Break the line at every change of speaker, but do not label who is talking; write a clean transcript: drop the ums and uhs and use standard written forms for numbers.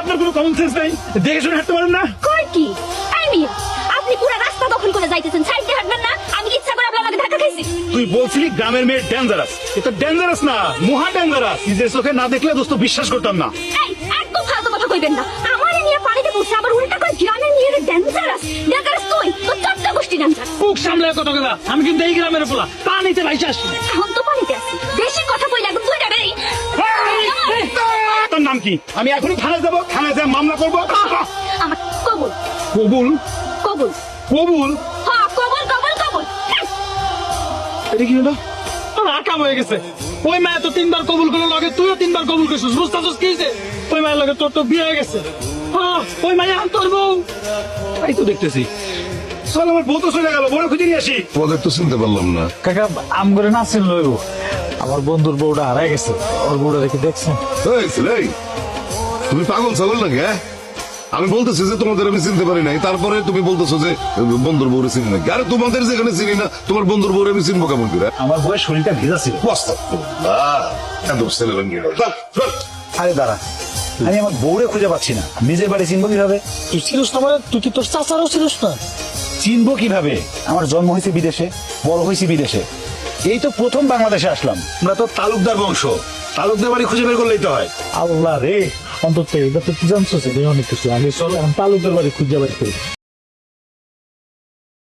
আপনার কোনো common sense নাই? দেখে শুনে হাঁটতে পারেন না?
কই কি এই মিয়া আপনি পুরো রাস্তা দখল করে যাইতেছেন, সাইড দিয়ে হাঁটবেন না? আমি কি ইচ্ছা করে আপনার লাগে ধাক্কা খাইছি?
তুই বলছিলি গ্রামের মেয়ে ডেঞ্জারাস, এটা ডেঞ্জারাস না, মহা ডেঞ্জারাস। নিজের চোখে না দেখলে দোস্ত বিশ্বাস করতাম না।
এই একদম ফালতু কথা কইবেন না। আমারে নিয়ে পানিতে পড়ছে আবার উল্টা করে গ্রামের মেয়ের ডেঞ্জারাস। ডেঞ্জারাস তুই তো চারটা গোষ্ঠী ডেঞ্জারাস।
বুক সামলায় কত কথা, আমি কিন্তু এই গ্রামের পোলা, পানিতে ভাইসা আসি।
এখন তো পানিতে আছি, বেশি কথা কইলে একদম দুইটা বেরি।
তোর নাম কি? আমি এখনই থানায় যাবো, থানায় যা মামলা করবো।
আমার কবুল
কবুল?
কবুল
কবুল?
হ্যাঁ কবুল কবুল কবুল।
এটা কি হলো?
আকাম হয়ে গেছে। ওই মায়া তো 3 বার কবুল করলো, লগে তুইও 3 বার কবুল করছিস। বুঝতেছিস কি হয়েছে? ওই মায়ের লগে তোর তো বিয়ে হয়ে গেছে। হ্যাঁ, ওই মায়া তোর বউ।
তাই তো দেখতেছি। চল, আমার বউ তো চলে গেল, বড় খুঁজে নিয়ে আসি।
তোমাদের তো চিনতে পারলাম না।
কাকা আম করে নাচেন লইব। আমার বন্ধুর বউটা হারাই গেছে, ওর বউটা দেখে দেখছেন।
এই ছেলে, তুমি পাগল ছাগল নাকি? হ্যাঁ, আমি বলতেছি যে তোমাদের আমি চিনতে পারি নাই, তারপরে তুমি বলতেছো যে বন্ধুর বউরে চিনি নাকি? আরে তোমাদের যেখানে চিনি না, তোমার বন্ধুর বউরে আমি চিনবো কেমন করে?
আমার বউয়ের শরীরটা ভেজা ছিল।
আরে দাঁড়া, আমি আমার বউরে খুঁজে পাচ্ছি না, নিজের বাড়ি চিনবো কিভাবে?
তুই চিনিস না মানে? তুই কি তোর চাচারও চিনিস না?
চিনবো কিভাবে? আমার জন্ম হয়েছে বিদেশে, বড় হয়েছি বিদেশে, এই তো প্রথম বাংলাদেশে আসলাম।
আমরা তো তালুকদার বংশ, তালুকদার বাড়ি খুঁজে বের করলেই তো হয়।
আল্লাহ রে, অন্তত এটা তো কি জানছো? অনেক কিছু আগে চল, এখন তালুকের বাড়ি খুঁজে বাড়ি করি।